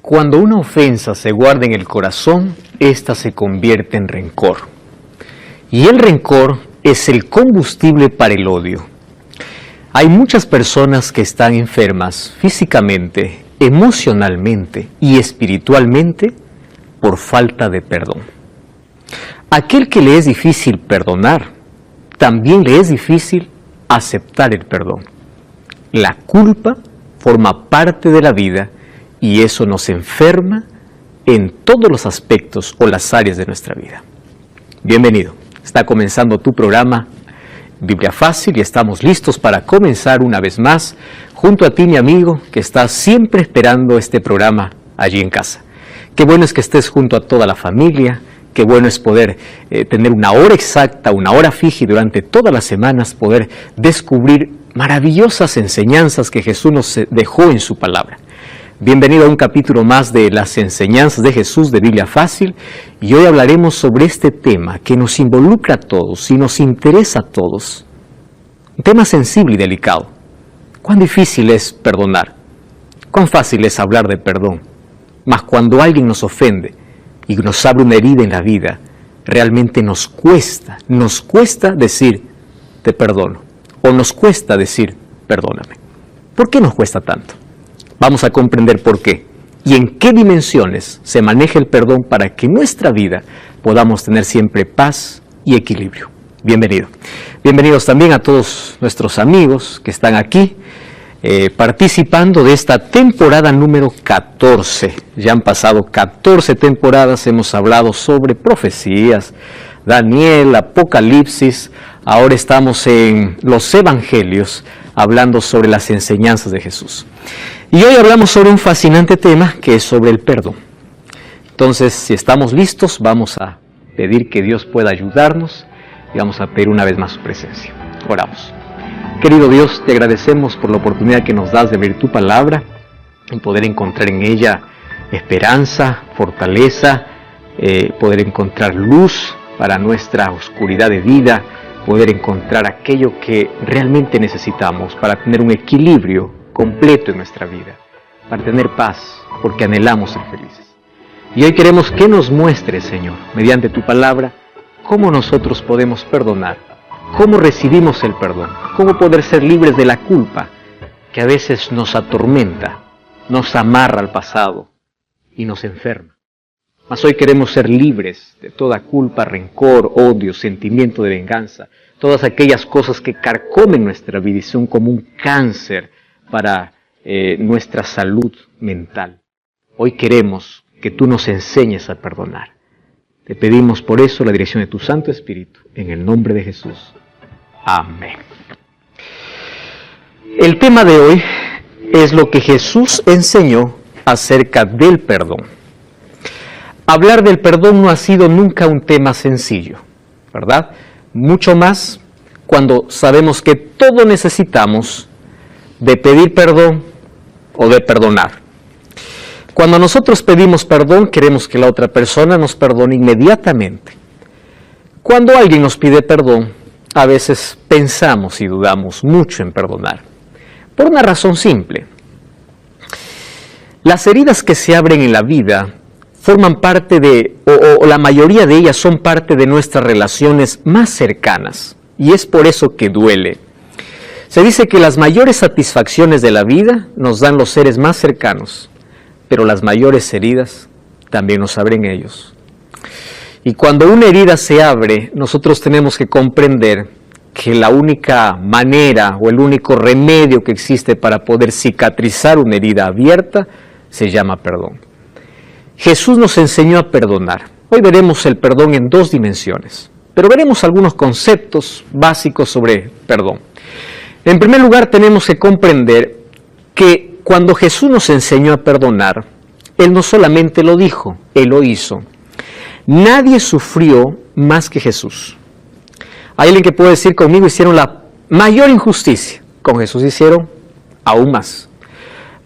Cuando una ofensa se guarda en el corazón, ésta se convierte en rencor. Y el rencor es el combustible para el odio. Hay muchas personas que están enfermas físicamente, emocionalmente y espiritualmente por falta de perdón. Aquel que le es difícil perdonar, también le es difícil aceptar el perdón. La culpa forma parte de la vida y eso nos enferma en todos los aspectos o las áreas de nuestra vida. Bienvenido. Está comenzando tu programa Biblia Fácil y estamos listos para comenzar una vez más junto a ti, mi amigo, que está siempre esperando este programa allí en casa. Qué bueno es que estés junto a toda la familia, qué bueno es poder tener una hora exacta, una hora fija y durante todas las semanas poder descubrir maravillosas enseñanzas que Jesús nos dejó en su palabra. Bienvenido a un capítulo más de las enseñanzas de Jesús de Biblia Fácil y hoy hablaremos sobre este tema que nos involucra a todos y nos interesa a todos. Un tema sensible y delicado. Cuán difícil es perdonar, cuán fácil es hablar de perdón, mas cuando alguien nos ofende y nos abre una herida en la vida, realmente nos cuesta decir te perdono o nos cuesta decir perdóname. ¿Por qué nos cuesta tanto? Vamos a comprender por qué y en qué dimensiones se maneja el perdón para que en nuestra vida podamos tener siempre paz y equilibrio. Bienvenido. Bienvenidos también a todos nuestros amigos que están aquí participando de esta temporada número 14. Ya han pasado 14 temporadas, hemos hablado sobre profecías, Daniel, Apocalipsis, ahora estamos en los Evangelios hablando sobre las enseñanzas de Jesús. Y hoy hablamos sobre un fascinante tema que es sobre el perdón. Entonces, si estamos listos, vamos a pedir que Dios pueda ayudarnos y vamos a pedir una vez más su presencia. Oramos. Querido Dios, te agradecemos por la oportunidad que nos das de ver tu palabra y poder encontrar en ella esperanza, fortaleza, poder encontrar luz para nuestra oscuridad de vida, poder encontrar aquello que realmente necesitamos para tener un equilibrio completo en nuestra vida, para tener paz, porque anhelamos ser felices. Y hoy queremos que nos muestres, Señor, mediante tu palabra, cómo nosotros podemos perdonar, cómo recibimos el perdón, cómo poder ser libres de la culpa que a veces nos atormenta, nos amarra al pasado y nos enferma. Mas hoy queremos ser libres de toda culpa, rencor, odio, sentimiento de venganza, todas aquellas cosas que carcomen nuestra vida y son como un cáncer para nuestra salud mental. Hoy queremos que tú nos enseñes a perdonar. Te pedimos por eso la dirección de tu Santo Espíritu, en el nombre de Jesús. Amén. El tema de hoy es lo que Jesús enseñó acerca del perdón. Hablar del perdón no ha sido nunca un tema sencillo, ¿verdad? Mucho más cuando sabemos que todos necesitamos de pedir perdón o de perdonar. Cuando nosotros pedimos perdón, queremos que la otra persona nos perdone inmediatamente. Cuando alguien nos pide perdón, a veces pensamos y dudamos mucho en perdonar. Por una razón simple. Las heridas que se abren en la vida forman parte de, o la mayoría de ellas son parte de nuestras relaciones más cercanas. Y es por eso que duele. Se dice que las mayores satisfacciones de la vida nos dan los seres más cercanos, pero las mayores heridas también nos abren ellos. Y cuando una herida se abre, nosotros tenemos que comprender que la única manera o el único remedio que existe para poder cicatrizar una herida abierta se llama perdón. Jesús nos enseñó a perdonar. Hoy veremos el perdón en dos dimensiones, pero veremos algunos conceptos básicos sobre perdón. En primer lugar, tenemos que comprender que cuando Jesús nos enseñó a perdonar, Él no solamente lo dijo, Él lo hizo. Nadie sufrió más que Jesús. Hay alguien que puede decir conmigo, hicieron la mayor injusticia. Con Jesús hicieron aún más.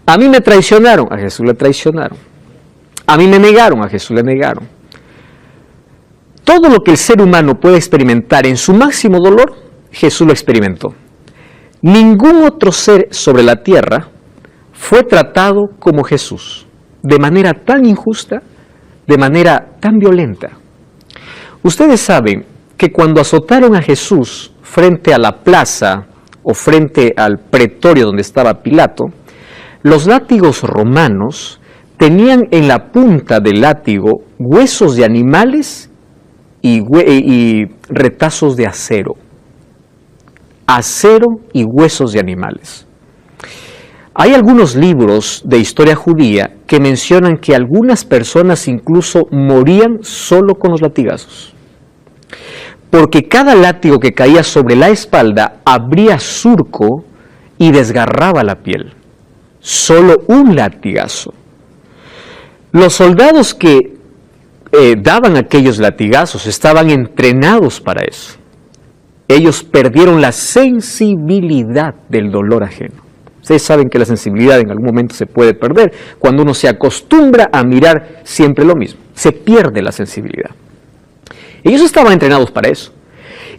A mí me traicionaron, a Jesús le traicionaron. A mí me negaron, a Jesús le negaron. Todo lo que el ser humano puede experimentar en su máximo dolor, Jesús lo experimentó. Ningún otro ser sobre la tierra fue tratado como Jesús. de manera tan injusta, de manera tan violenta. Ustedes saben que cuando azotaron a Jesús frente a la plaza o frente al pretorio donde estaba Pilato, los látigos romanos tenían en la punta del látigo huesos de animales y retazos de acero. Acero y huesos de animales. Hay algunos libros de historia judía que mencionan que algunas personas incluso morían solo con los latigazos. Porque cada látigo que caía sobre la espalda abría surco y desgarraba la piel. Solo un latigazo. Los soldados que daban aquellos latigazos estaban entrenados para eso. Ellos perdieron la sensibilidad del dolor ajeno. Ustedes saben que la sensibilidad en algún momento se puede perder cuando uno se acostumbra a mirar siempre lo mismo. Se pierde la sensibilidad. Ellos estaban entrenados para eso.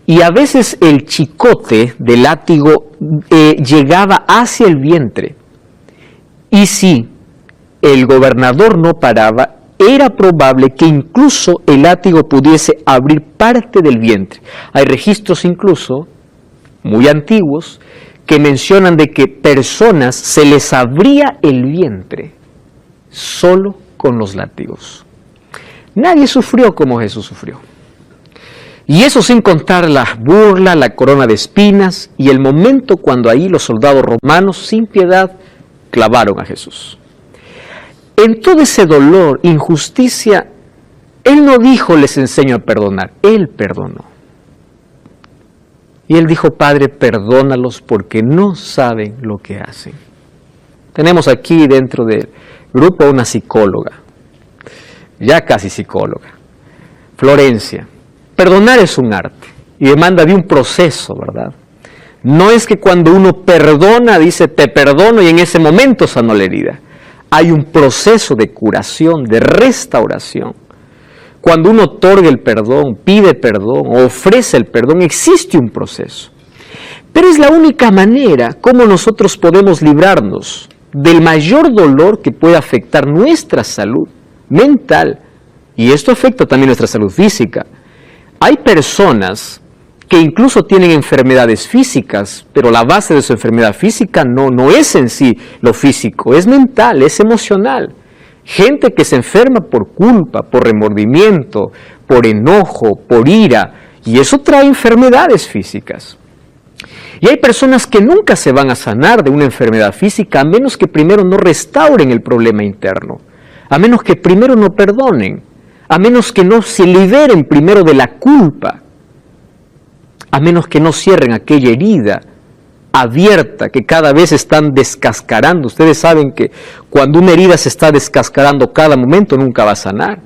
Y a veces el chicote del látigo llegaba hacia el vientre. Y si el gobernador no paraba, era probable que incluso el látigo pudiese abrir parte del vientre. Hay registros incluso, muy antiguos, que mencionan de que personas se les abría el vientre solo con los látigos. Nadie sufrió como Jesús sufrió. Y eso sin contar la burla, la corona de espinas y el momento cuando ahí los soldados romanos sin piedad clavaron a Jesús. En todo ese dolor, injusticia, Él no dijo, les enseño a perdonar. Él perdonó. Y Él dijo, Padre, perdónalos porque no saben lo que hacen. Tenemos aquí dentro del grupo una psicóloga, ya casi psicóloga, Florencia. Perdonar es un arte y demanda de un proceso, ¿verdad? No es que cuando uno perdona, dice, te perdono y en ese momento sanó la herida. Hay un proceso de curación, de restauración. Cuando uno otorga el perdón, pide perdón, ofrece el perdón, existe un proceso. Pero es la única manera como nosotros podemos librarnos del mayor dolor que puede afectar nuestra salud mental. Y esto afecta también nuestra salud física. Hay personas que incluso tienen enfermedades físicas, pero la base de su enfermedad física no es en sí lo físico, es mental, es emocional. Gente que se enferma por culpa, por remordimiento, por enojo, por ira, y eso trae enfermedades físicas. Y hay personas que nunca se van a sanar de una enfermedad física a menos que primero no restauren el problema interno, a menos que primero no perdonen, a menos que no se liberen primero de la culpa, a menos que no cierren aquella herida abierta que cada vez están descascarando. Ustedes saben que cuando una herida se está descascarando cada momento nunca va a sanar,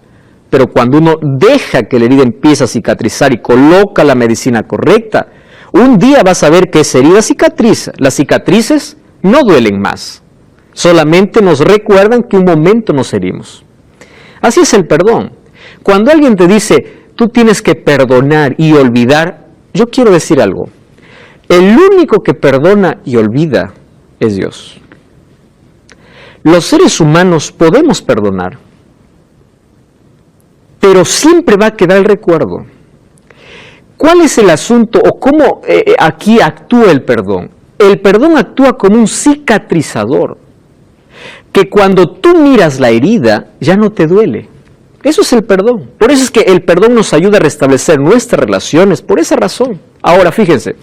pero cuando uno deja que la herida empiece a cicatrizar y coloca la medicina correcta, un día vas a ver que esa herida cicatriza. Las cicatrices no duelen más, solamente nos recuerdan que un momento nos herimos. Así es el perdón. Cuando alguien te dice, tú tienes que perdonar y olvidar, yo quiero decir algo. El único que perdona y olvida es Dios. Los seres humanos podemos perdonar, pero siempre va a quedar el recuerdo. ¿Cuál es el asunto o cómo aquí actúa el perdón? El perdón actúa como un cicatrizador, que cuando tú miras la herida ya no te duele. Eso es el perdón. Por eso es que el perdón nos ayuda a restablecer nuestras relaciones, por esa razón. Ahora, fíjense,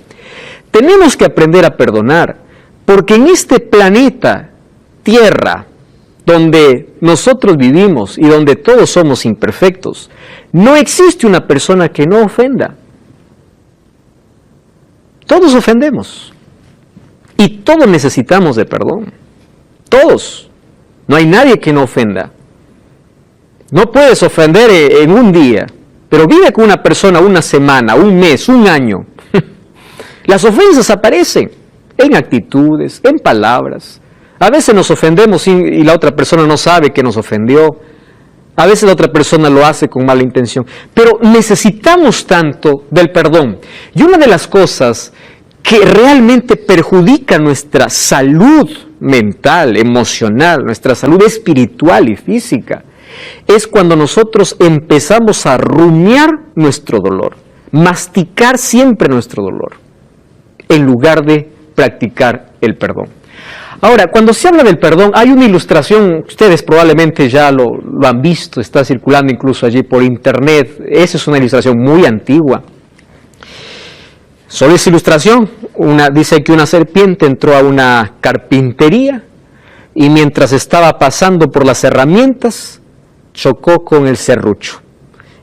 tenemos que aprender a perdonar, porque en este planeta, Tierra, donde nosotros vivimos y donde todos somos imperfectos, no existe una persona que no ofenda. Todos ofendemos. Y todos necesitamos de perdón. Todos. No hay nadie que no ofenda. No puedes ofender en un día, pero vive con una persona una semana, un mes, un año. Las ofensas aparecen en actitudes, en palabras. A veces nos ofendemos y la otra persona no sabe que nos ofendió. A veces la otra persona lo hace con mala intención. Pero necesitamos tanto del perdón. Y una de las cosas que realmente perjudica nuestra salud mental, emocional, nuestra salud espiritual y física, es cuando nosotros empezamos a rumiar nuestro dolor, masticar siempre nuestro dolor, en lugar de practicar el perdón. Ahora, cuando se habla del perdón, hay una ilustración, ustedes probablemente ya lo han visto, está circulando incluso allí por internet. Esa es una ilustración muy antigua. Sobre esa ilustración, dice que una serpiente entró a una carpintería y mientras estaba pasando por las herramientas, chocó con el serrucho.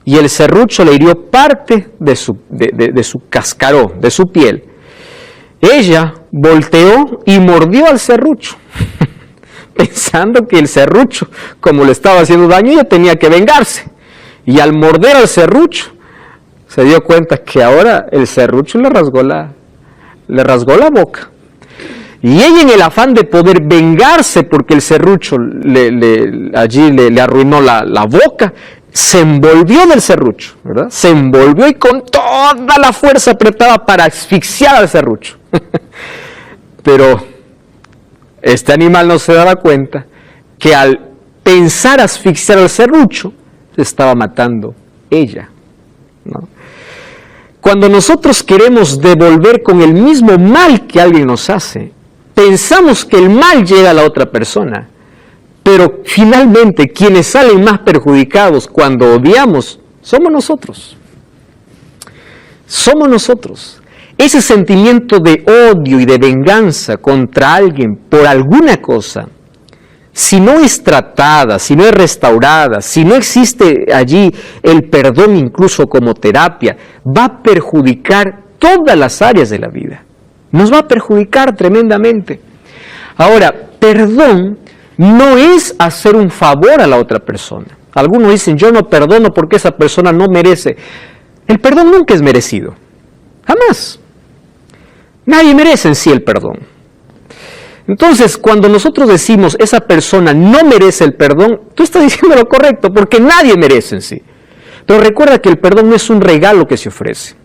Y el serrucho le hirió parte de su cascarón, de su piel. Ella volteó y mordió al serrucho, pensando que el serrucho, como le estaba haciendo daño, ella tenía que vengarse. Y al morder al serrucho, se dio cuenta que ahora el serrucho le rasgó la boca. Y ella, en el afán de poder vengarse porque el serrucho le arruinó la boca, se envolvió del serrucho, ¿verdad? Se envolvió y con toda la fuerza apretaba para asfixiar al serrucho. Pero este animal no se daba cuenta que al pensar asfixiar al serrucho, se estaba matando ella, ¿no? Cuando nosotros queremos devolver con el mismo mal que alguien nos hace, pensamos que el mal llega a la otra persona, pero finalmente quienes salen más perjudicados cuando odiamos somos nosotros. Somos nosotros. Ese sentimiento de odio y de venganza contra alguien por alguna cosa, si no es tratada, si no es restaurada, si no existe allí el perdón incluso como terapia, va a perjudicar todas las áreas de la vida. Nos va a perjudicar tremendamente. Ahora, perdón no es hacer un favor a la otra persona. Algunos dicen, yo no perdono porque esa persona no merece. El perdón nunca es merecido. Jamás. Nadie merece en sí el perdón. Entonces, cuando nosotros decimos, esa persona no merece el perdón, tú estás diciendo lo correcto, porque nadie merece en sí. Pero recuerda que el perdón no es un regalo que se ofrece.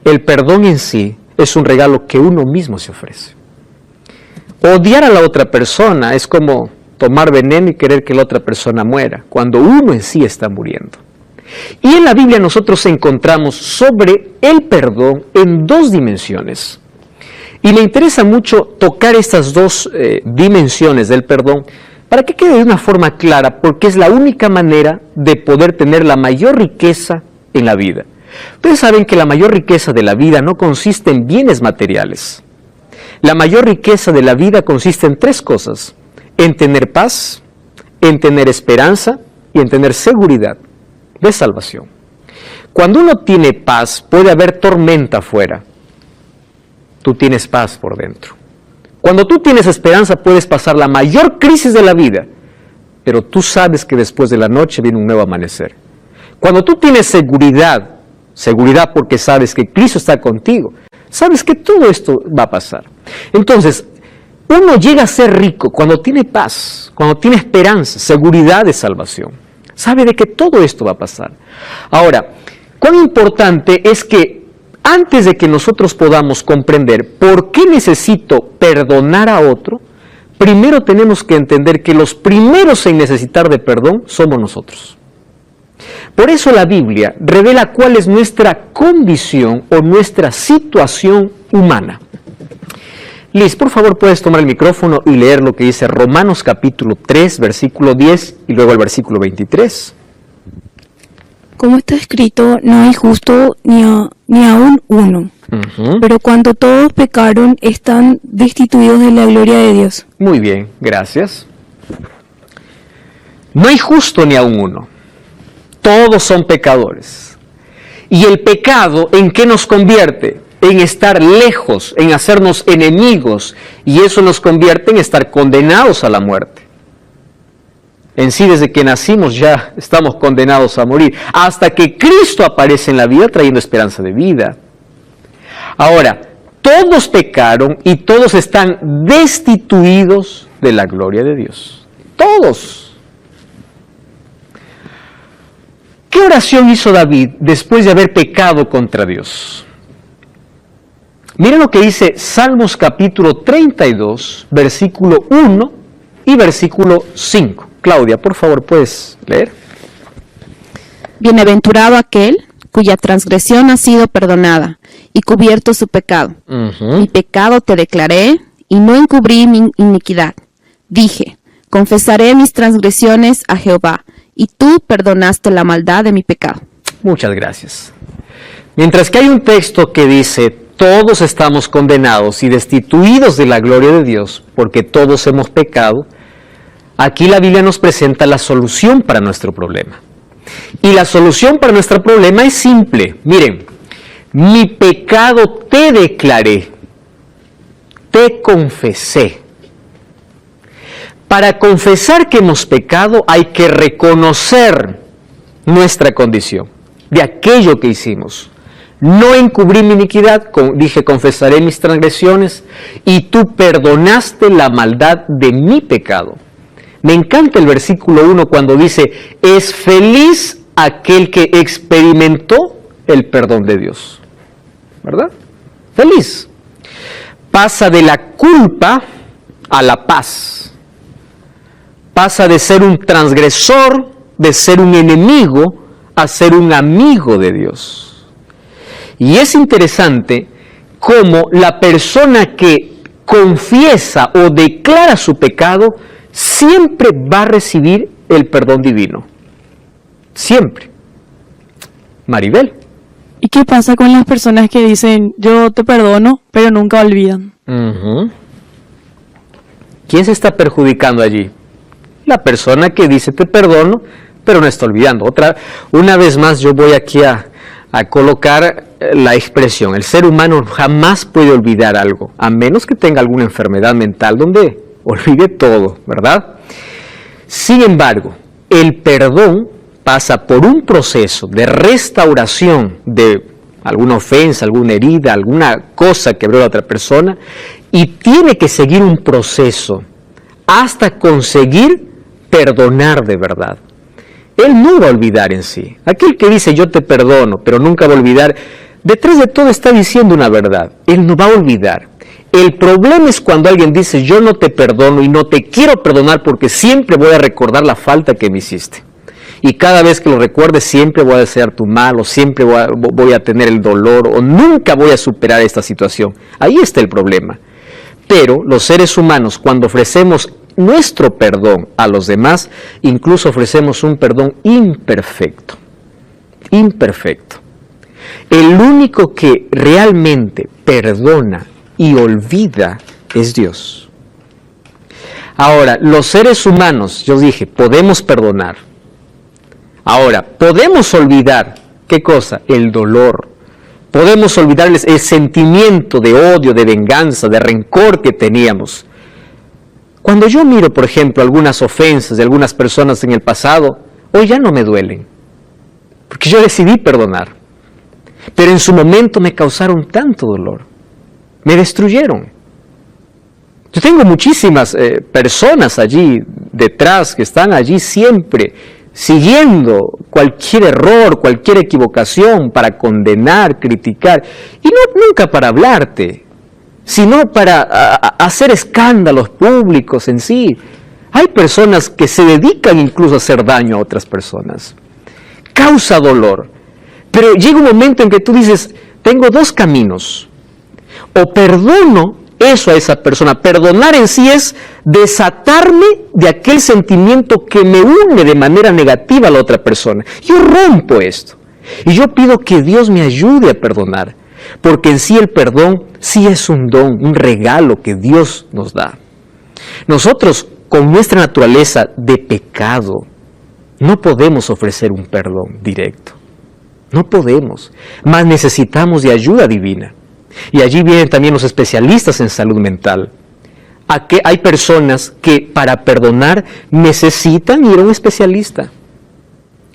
El perdón en sí es un regalo que uno mismo se ofrece. Odiar a la otra persona es como tomar veneno y querer que la otra persona muera, cuando uno en sí está muriendo. Y en la Biblia nosotros encontramos sobre el perdón en dos dimensiones. Y me interesa mucho tocar estas dos dimensiones del perdón para que quede de una forma clara, porque es la única manera de poder tener la mayor riqueza en la vida. Ustedes saben que la mayor riqueza de la vida no consiste en bienes materiales. La mayor riqueza de la vida consiste en tres cosas: en tener paz, en tener esperanza y en tener seguridad de salvación. Cuando uno tiene paz, puede haber tormenta afuera. Tú tienes paz por dentro. Cuando tú tienes esperanza, puedes pasar la mayor crisis de la vida, pero tú sabes que después de la noche viene un nuevo amanecer. Cuando tú tienes seguridad porque sabes que Cristo está contigo, sabes que todo esto va a pasar. Entonces, uno llega a ser rico cuando tiene paz, cuando tiene esperanza, seguridad de salvación. Sabe de que todo esto va a pasar. Ahora, cuán importante es que antes de que nosotros podamos comprender por qué necesito perdonar a otro, primero tenemos que entender que los primeros en necesitar de perdón somos nosotros. Por eso la Biblia revela cuál es nuestra condición o nuestra situación humana. Liz, por favor, puedes tomar el micrófono y leer lo que dice Romanos capítulo 3, versículo 10 y luego el versículo 23. Como está escrito, no hay justo ni aún uno. Pero cuando todos pecaron, están destituidos de la gloria de Dios. Muy bien, gracias. No hay justo ni aún uno. Todos son pecadores. ¿Y el pecado en qué nos convierte? En estar lejos, en hacernos enemigos. Y eso nos convierte en estar condenados a la muerte. En sí, desde que nacimos ya estamos condenados a morir, hasta que Cristo aparece en la vida trayendo esperanza de vida. Ahora, todos pecaron y todos están destituidos de la gloria de Dios. Todos. ¿Qué oración hizo David después de haber pecado contra Dios? Miren lo que dice Salmos capítulo 32, versículo 1 y versículo 5. Claudia, por favor, ¿puedes leer? Bienaventurado aquel cuya transgresión ha sido perdonada y cubierto su pecado. Mi pecado te declaré y no encubrí mi iniquidad. Dije, confesaré mis transgresiones a Jehová, y tú perdonaste la maldad de mi pecado. Muchas gracias. Mientras que hay un texto que dice, todos estamos condenados y destituidos de la gloria de Dios, porque todos hemos pecado, aquí la Biblia nos presenta la solución para nuestro problema. Y la solución para nuestro problema es simple. Miren, mi pecado te declaré, te confesé. Para confesar que hemos pecado hay que reconocer nuestra condición de aquello que hicimos. No encubrí mi iniquidad, dije confesaré mis transgresiones y tú perdonaste la maldad de mi pecado. Me encanta el versículo 1 cuando dice, es feliz aquel que experimentó el perdón de Dios. ¿Verdad? Feliz. Pasa de la culpa a la paz. Pasa de ser un transgresor, de ser un enemigo, a ser un amigo de Dios. Y es interesante cómo la persona que confiesa o declara su pecado siempre va a recibir el perdón divino. Siempre. Maribel. ¿Y qué pasa con las personas que dicen, yo te perdono, pero nunca olvidan? ¿Quién se está perjudicando allí? La persona que dice te perdono, pero no está olvidando. Una vez más yo voy aquí a colocar la expresión. El ser humano jamás puede olvidar algo, a menos que tenga alguna enfermedad mental donde olvide todo, ¿verdad? Sin embargo, el perdón pasa por un proceso de restauración de alguna ofensa, alguna herida, alguna cosa que abrió la otra persona, y tiene que seguir un proceso hasta conseguir perdonar de verdad. Él no va a olvidar en sí. Aquel que dice yo te perdono, pero nunca va a olvidar, detrás de todo está diciendo una verdad. Él no va a olvidar. El problema es cuando alguien dice yo no te perdono y no te quiero perdonar porque siempre voy a recordar la falta que me hiciste. Y cada vez que lo recuerde siempre voy a desear tu mal, o siempre voy a tener el dolor, o nunca voy a superar esta situación. Ahí está el problema. Pero los seres humanos, cuando ofrecemos nuestro perdón a los demás, incluso ofrecemos un perdón imperfecto. Imperfecto. El único que realmente perdona y olvida es Dios. Ahora, los seres humanos, yo dije, podemos perdonar. Ahora, podemos olvidar, ¿qué cosa? El dolor. Podemos olvidar el sentimiento de odio, de venganza, de rencor que teníamos. Cuando yo miro, por ejemplo, algunas ofensas de algunas personas en el pasado, hoy ya no me duelen, porque yo decidí perdonar. Pero en su momento me causaron tanto dolor, me destruyeron. Yo tengo muchísimas personas allí detrás que están allí siempre siguiendo cualquier error, cualquier equivocación para condenar, criticar, y nunca para hablarte, sino para hacer escándalos públicos en sí. Hay personas que se dedican incluso a hacer daño a otras personas. Causa dolor. Pero llega un momento en que tú dices, tengo dos caminos. O perdono eso a esa persona. Perdonar en sí es desatarme de aquel sentimiento que me une de manera negativa a la otra persona. Yo rompo esto. Y yo pido que Dios me ayude a perdonar. Porque en sí el perdón sí es un don, un regalo que Dios nos da. Nosotros, con nuestra naturaleza de pecado, no podemos ofrecer un perdón directo. No podemos. Mas necesitamos de ayuda divina. Y allí vienen también los especialistas en salud mental. Hay personas que para perdonar necesitan ir a un especialista.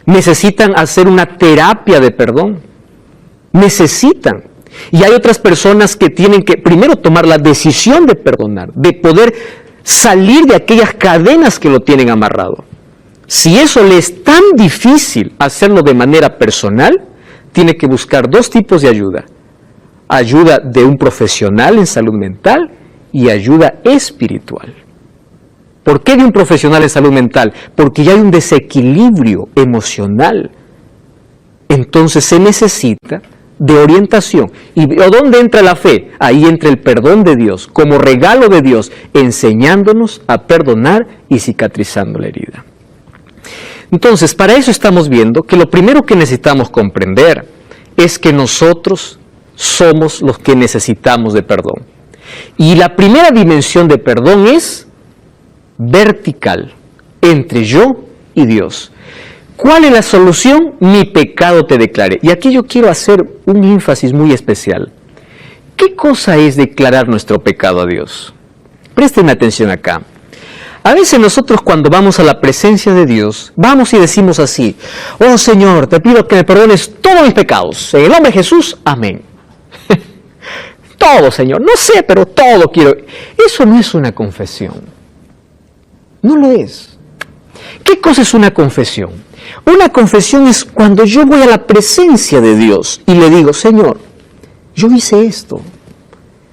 Necesitan hacer una terapia de perdón. Necesitan. Y hay otras personas que tienen que primero tomar la decisión de perdonar, de poder salir de aquellas cadenas que lo tienen amarrado. Si eso le es tan difícil hacerlo de manera personal, tiene que buscar dos tipos de ayuda. ayuda de un profesional en salud mental y ayuda espiritual. ¿Por qué de un profesional en salud mental? Porque ya hay un desequilibrio emocional. Entonces se necesita de orientación. ¿Y dónde entra la fe? Ahí entra el perdón de Dios, como regalo de Dios, enseñándonos a perdonar y cicatrizando la herida. Entonces, para eso estamos viendo que lo primero que necesitamos comprender es que nosotros somos los que necesitamos de perdón. Y la primera dimensión de perdón es vertical, entre yo y Dios. ¿Cuál es la solución? Mi pecado te declaré. Y aquí yo quiero hacer un énfasis muy especial. ¿Qué cosa es declarar nuestro pecado a Dios? Préstenme atención acá. A veces nosotros cuando vamos a la presencia de Dios, vamos y decimos así: oh Señor, te pido que me perdones todos mis pecados. En el nombre de Jesús, amén. Todo, Señor. No sé, pero todo quiero. Eso no es una confesión. No lo es. ¿Qué cosa es una confesión? Una confesión es cuando yo voy a la presencia de Dios y le digo: Señor, yo hice esto.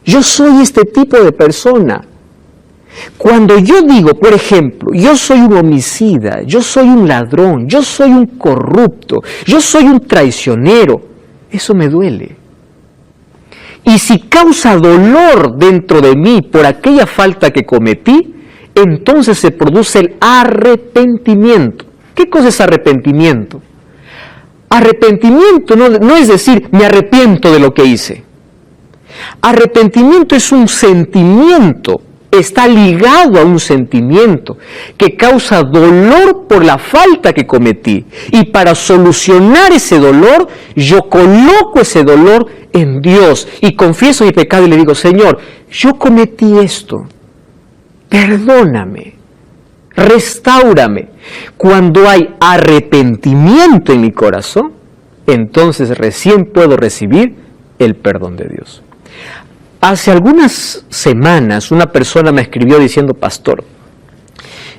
Yo soy este tipo de persona. Cuando yo digo, por ejemplo, yo soy un homicida, yo soy un ladrón, yo soy un corrupto, yo soy un traicionero, eso me duele. Y si causa dolor dentro de mí por aquella falta que cometí, entonces se produce el arrepentimiento. ¿Qué cosa es arrepentimiento? Arrepentimiento no es decir, me arrepiento de lo que hice. Arrepentimiento es un sentimiento, está ligado a un sentimiento que causa dolor por la falta que cometí. Y para solucionar ese dolor, yo coloco ese dolor en Dios y confieso mi pecado y le digo: Señor, yo cometí esto, perdóname, restáurame. Cuando hay arrepentimiento en mi corazón, entonces recién puedo recibir el perdón de Dios. Hace algunas semanas una persona me escribió diciendo: pastor,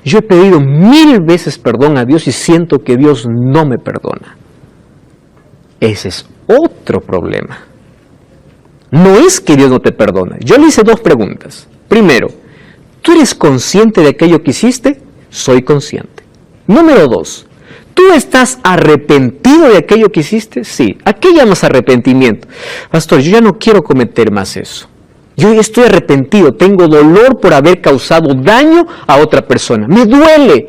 yo he pedido 1000 veces perdón a Dios y siento que Dios no me perdona. Ese es otro problema. No es que Dios no te perdona. Yo le hice 2 preguntas. Primero, ¿tú eres consciente de aquello que hiciste? Soy consciente. Número 2, ¿tú estás arrepentido de aquello que hiciste? Sí. ¿A qué llamas arrepentimiento? Pastor, yo ya no quiero cometer más eso. Yo ya estoy arrepentido, tengo dolor por haber causado daño a otra persona. Me duele.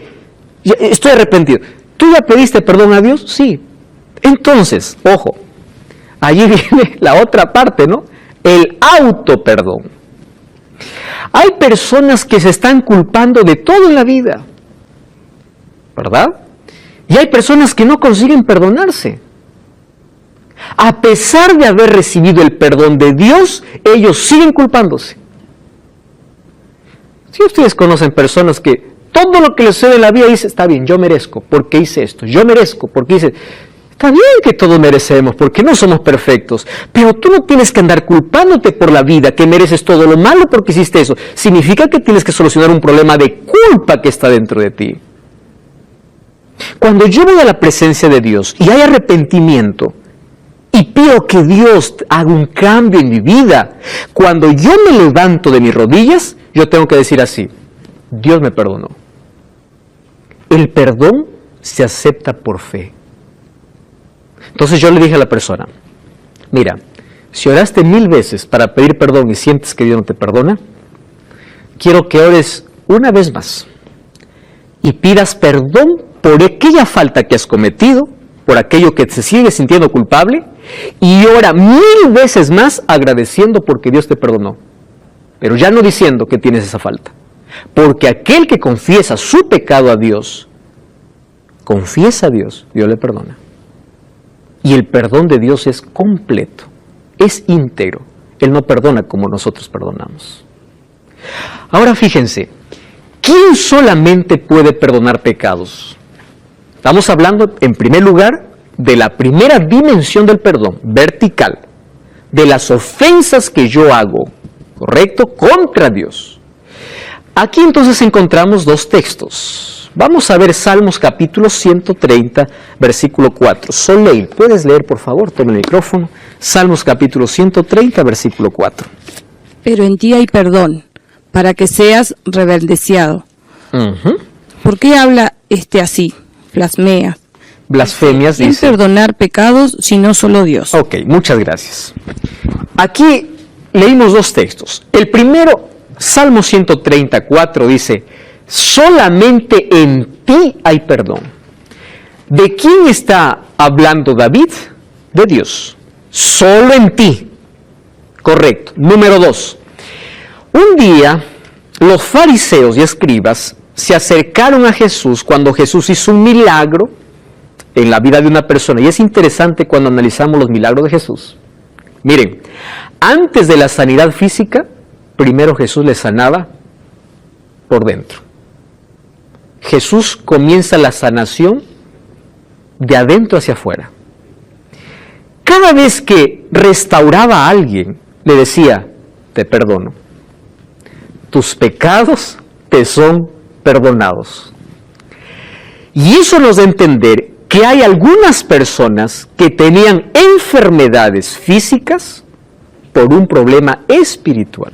Estoy arrepentido. ¿Tú ya pediste perdón a Dios? Sí. Entonces, ojo, allí viene la otra parte, ¿no? El autoperdón. Hay personas que se están culpando de todo en la vida, ¿verdad? Y hay personas que no consiguen perdonarse. A pesar de haber recibido el perdón de Dios, ellos siguen culpándose. Si ustedes conocen personas que todo lo que les sucede en la vida dice: está bien, yo merezco porque hice esto, yo merezco porque hice... Está bien que todos merecemos porque no somos perfectos, pero tú no tienes que andar culpándote por la vida que mereces todo lo malo porque hiciste eso. Significa que tienes que solucionar un problema de culpa que está dentro de ti. Cuando yo voy a la presencia de Dios y hay arrepentimiento y pido que Dios haga un cambio en mi vida, cuando yo me levanto de mis rodillas, yo tengo que decir así: Dios me perdonó. El perdón se acepta por fe. Entonces yo le dije a la persona: mira, si oraste 1000 veces para pedir perdón y sientes que Dios no te perdona, quiero que ores una vez más y pidas perdón por aquella falta que has cometido, por aquello que te sigues sintiendo culpable, y ora 1000 veces más agradeciendo porque Dios te perdonó, pero ya no diciendo que tienes esa falta, porque aquel que confiesa su pecado a Dios, confiesa a Dios, Dios le perdona. Y el perdón de Dios es completo, es íntegro. Él no perdona como nosotros perdonamos. Ahora fíjense, ¿quién solamente puede perdonar pecados? Estamos hablando, en primer lugar, de la primera dimensión del perdón, vertical, de las ofensas que yo hago, ¿correcto?, contra Dios. Aquí entonces encontramos 2 textos. Vamos a ver Salmos capítulo 130, versículo 4. Soleil, ¿puedes leer por favor? Toma el micrófono. Salmos capítulo 130, versículo 4. Pero en ti hay perdón, para que seas rebeldeado. ¿Por qué habla así? Blasfemia. Blasfemias, ¿Quién dice. perdonar pecados si no solo Dios? Ok, muchas gracias. Aquí leímos dos textos. El primero, Salmo 134, dice, solamente en ti hay perdón. ¿De quién está hablando David? De Dios. Solo en ti. Correcto. Número 2. Un día, los fariseos y escribas se acercaron a Jesús cuando Jesús hizo un milagro en la vida de una persona. Y es interesante cuando analizamos los milagros de Jesús. Miren, antes de la sanidad física, primero Jesús le sanaba por dentro. Jesús comienza la sanación de adentro hacia afuera. Cada vez que restauraba a alguien, le decía, te perdono. Tus pecados te son perdonados. Y eso nos da a entender que hay algunas personas que tenían enfermedades físicas por un problema espiritual.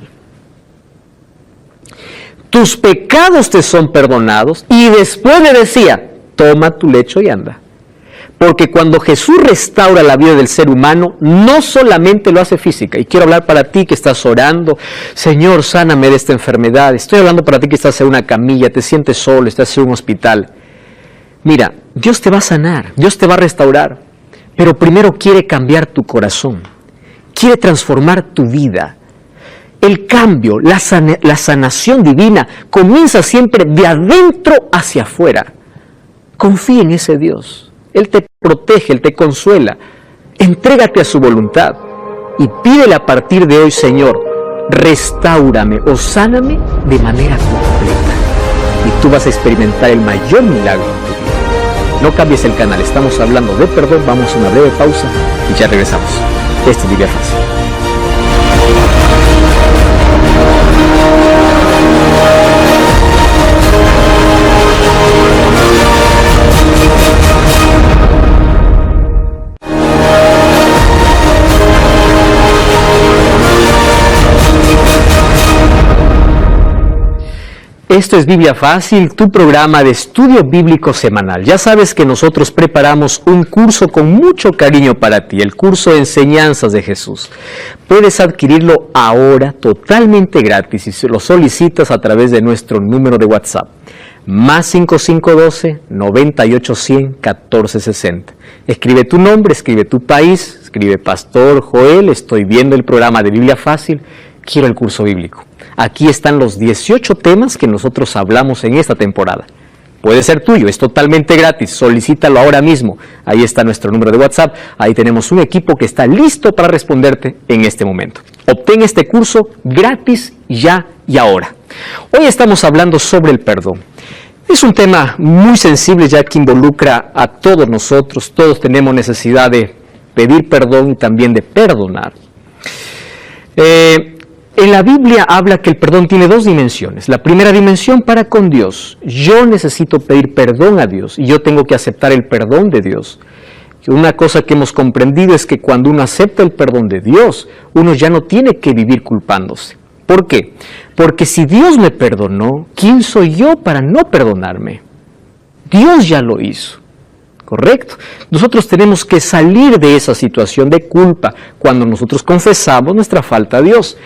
Tus pecados te son perdonados, y después le decía, toma tu lecho y anda. Porque cuando Jesús restaura la vida del ser humano, no solamente lo hace física. Y quiero hablar para ti que estás orando, Señor, sáname de esta enfermedad. Estoy hablando para ti que estás en una camilla, te sientes solo, estás en un hospital. Mira, Dios te va a sanar, Dios te va a restaurar, pero primero quiere cambiar tu corazón, quiere transformar tu vida. El cambio, la sanación divina comienza siempre de adentro hacia afuera. Confía en ese Dios, Él te protege, Él te consuela. Entrégate a su voluntad y pídele a partir de hoy, Señor, restáurame o sáname de manera completa. Y tú vas a experimentar el mayor milagro en tu vida. No cambies el canal, estamos hablando de perdón. Vamos a una breve pausa y ya regresamos. Este es Biblia Fácil. Esto es Biblia Fácil, tu programa de estudio bíblico semanal. Ya sabes que nosotros preparamos un curso con mucho cariño para ti, el curso de Enseñanzas de Jesús. Puedes adquirirlo ahora totalmente gratis y si lo solicitas a través de nuestro número de WhatsApp. Más 5512-9810-1460. Escribe tu nombre, escribe tu país, escribe Pastor Joel, estoy viendo el programa de Biblia Fácil, quiero el curso bíblico. Aquí están los 18 temas que nosotros hablamos en esta temporada. Puede ser tuyo, es totalmente gratis, solicítalo ahora mismo. Ahí está nuestro número de WhatsApp, ahí tenemos un equipo que está listo para responderte en este momento. Obtén este curso gratis ya y ahora. Hoy estamos hablando sobre el perdón. Es un tema muy sensible ya que involucra a todos nosotros, todos tenemos necesidad de pedir perdón y también de perdonar. En la Biblia habla que el perdón tiene dos dimensiones. La primera dimensión para con Dios. Yo necesito pedir perdón a Dios y yo tengo que aceptar el perdón de Dios. Una cosa que hemos comprendido es que cuando uno acepta el perdón de Dios, uno ya no tiene que vivir culpándose. ¿Por qué? Porque si Dios me perdonó, ¿quién soy yo para no perdonarme? Dios ya lo hizo. ¿Correcto? Nosotros tenemos que salir de esa situación de culpa cuando nosotros confesamos nuestra falta a Dios.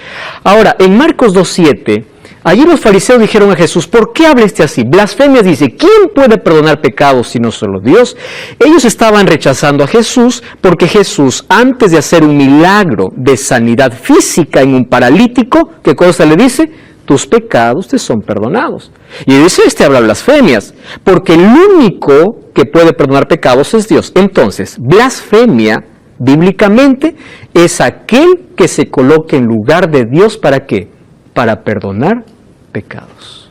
Ahora, en Marcos 2:7, allí los fariseos dijeron a Jesús, ¿por qué habla así? Blasfemias dice, ¿quién puede perdonar pecados si no solo Dios? Ellos estaban rechazando a Jesús porque Jesús, antes de hacer un milagro de sanidad física en un paralítico, ¿qué cosa le dice? Tus pecados te son perdonados. Y dice, habla blasfemias, porque el único que puede perdonar pecados es Dios. Entonces, blasfemia, bíblicamente, es aquel que se coloque en lugar de Dios, ¿para qué? Para perdonar pecados.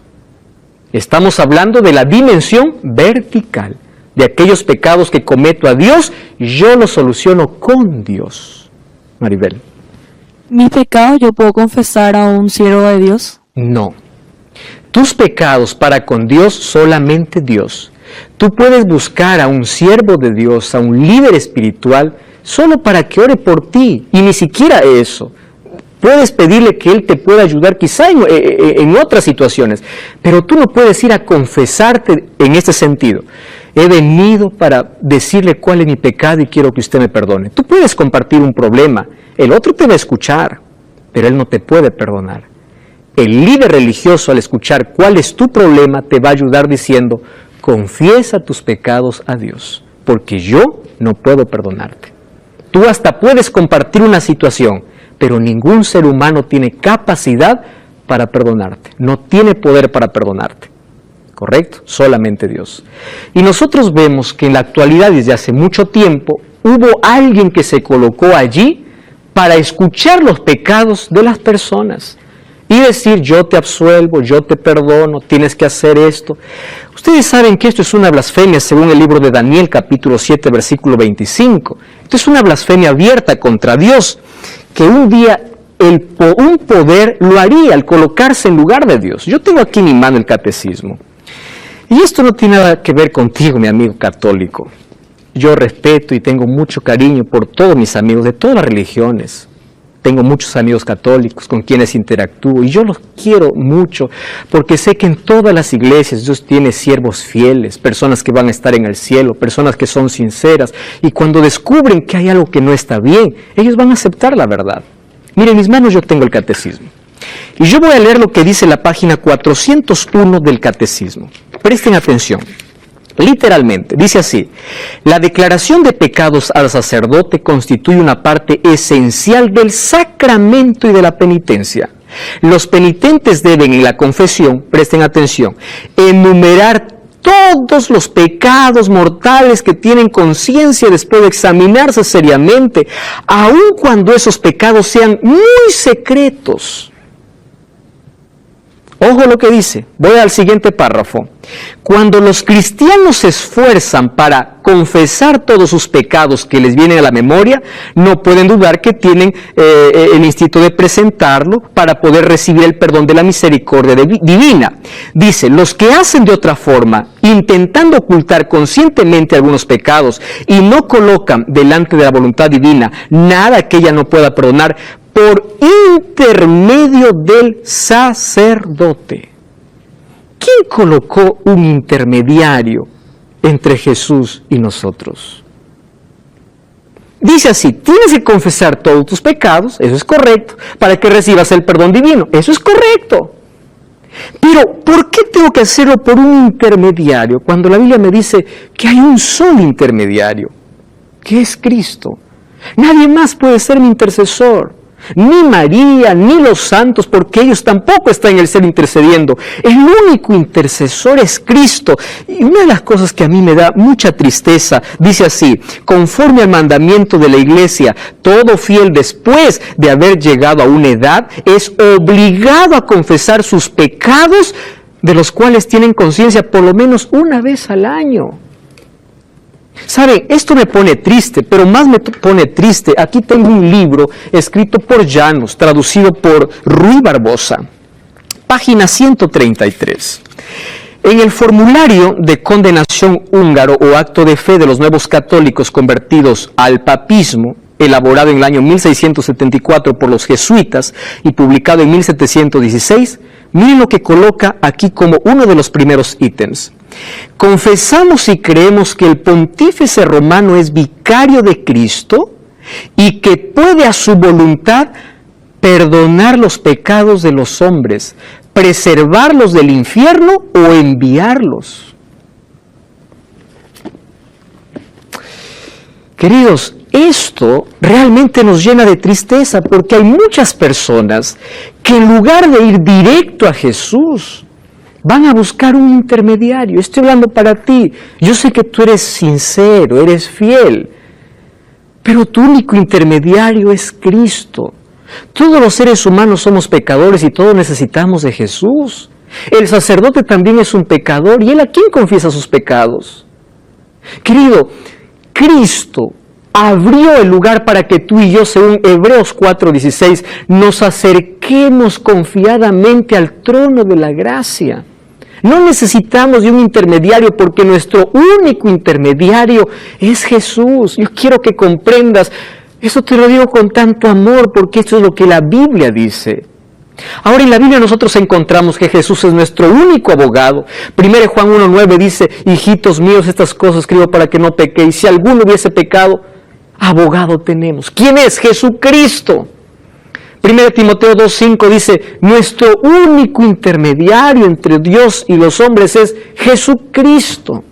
Estamos hablando de la dimensión vertical, de aquellos pecados que cometo a Dios, yo los soluciono con Dios. Maribel. ¿Mis pecados yo puedo confesar a un siervo de Dios? No. Tus pecados para con Dios, solamente Dios. Tú puedes buscar a un siervo de Dios, a un líder espiritual, solo para que ore por ti, y ni siquiera eso. Puedes pedirle que Él te pueda ayudar quizá en otras situaciones, pero tú no puedes ir a confesarte en este sentido. He venido para decirle cuál es mi pecado y quiero que usted me perdone. Tú puedes compartir un problema, el otro te va a escuchar, pero él no te puede perdonar. El líder religioso, al escuchar cuál es tu problema, te va a ayudar diciendo: confiesa tus pecados a Dios, porque yo no puedo perdonarte. Tú hasta puedes compartir una situación, pero ningún ser humano tiene capacidad para perdonarte, no tiene poder para perdonarte. ¿Correcto? Solamente Dios. Y nosotros vemos que en la actualidad, desde hace mucho tiempo, hubo alguien que se colocó allí para escuchar los pecados de las personas y decir: yo te absuelvo, yo te perdono, tienes que hacer esto. Ustedes saben que esto es una blasfemia según el libro de Daniel, capítulo 7, versículo 25. Esto es una blasfemia abierta contra Dios, que un día un poder lo haría al colocarse en lugar de Dios. Yo tengo aquí en mi mano el catecismo. Y esto no tiene nada que ver contigo, mi amigo católico. Yo respeto y tengo mucho cariño por todos mis amigos de todas las religiones. Tengo muchos amigos católicos con quienes interactúo y yo los quiero mucho porque sé que en todas las iglesias Dios tiene siervos fieles, personas que van a estar en el cielo, personas que son sinceras, y cuando descubren que hay algo que no está bien, ellos van a aceptar la verdad. Miren, en mis manos yo tengo el catecismo y yo voy a leer lo que dice la página 401 del catecismo. Presten atención. Literalmente, dice así: la declaración de pecados al sacerdote constituye una parte esencial del sacramento y de la penitencia. Los penitentes deben en la confesión, presten atención, enumerar todos los pecados mortales que tienen conciencia después de examinarse seriamente, aun cuando esos pecados sean muy secretos. Ojo lo que dice, voy al siguiente párrafo. Cuando los cristianos se esfuerzan para confesar todos sus pecados que les vienen a la memoria, no pueden dudar que tienen el instinto de presentarlo para poder recibir el perdón de la misericordia divina. Dice: los que hacen de otra forma, intentando ocultar conscientemente algunos pecados y no colocan delante de la voluntad divina nada que ella no pueda perdonar, por intermedio del sacerdote. ¿Quién colocó un intermediario entre Jesús y nosotros? Dice así: tienes que confesar todos tus pecados, eso es correcto, para que recibas el perdón divino, eso es correcto. Pero, ¿por qué tengo que hacerlo por un intermediario cuando la Biblia me dice que hay un solo intermediario, que es Cristo? Nadie más puede ser mi intercesor. Ni María, ni los santos, porque ellos tampoco están en el cielo intercediendo. El único intercesor es Cristo. Y una de las cosas que a mí me da mucha tristeza, dice así: conforme al mandamiento de la Iglesia, todo fiel después de haber llegado a una edad es obligado a confesar sus pecados, de los cuales tienen conciencia por lo menos una vez al año. ¿Saben? Esto me pone triste, pero más me pone triste. Aquí tengo un libro escrito por Llanos, traducido por Ruy Barbosa. Página 133. En el formulario de condenación húngaro o acto de fe de los nuevos católicos convertidos al papismo, elaborado en el año 1674 por los jesuitas y publicado en 1716, miren lo que coloca aquí como uno de los primeros ítems. Confesamos y creemos que el pontífice romano es vicario de Cristo y que puede a su voluntad perdonar los pecados de los hombres, preservarlos del infierno o enviarlos. Queridos, esto realmente nos llena de tristeza porque hay muchas personas que en lugar de ir directo a Jesús, van a buscar un intermediario. Estoy hablando para ti. Yo sé que tú eres sincero, eres fiel, pero tu único intermediario es Cristo. Todos los seres humanos somos pecadores y todos necesitamos de Jesús. El sacerdote también es un pecador, ¿y él a quién confiesa sus pecados? Querido, Cristo abrió el lugar para que tú y yo, según Hebreos 4:16, nos acerquemos confiadamente al trono de la gracia, No necesitamos de un intermediario porque nuestro único intermediario es Jesús. Yo quiero que comprendas, eso te lo digo con tanto amor porque esto es lo que la Biblia dice. Ahora en la Biblia nosotros encontramos que Jesús es nuestro único abogado. 1 Juan 1:9 dice, hijitos míos, estas cosas escribo para que no pequéis. Si alguno hubiese pecado, abogado tenemos. ¿Quién es? Jesucristo. 1 Timoteo 2:5 dice, nuestro único intermediario entre Dios y los hombres es Jesucristo.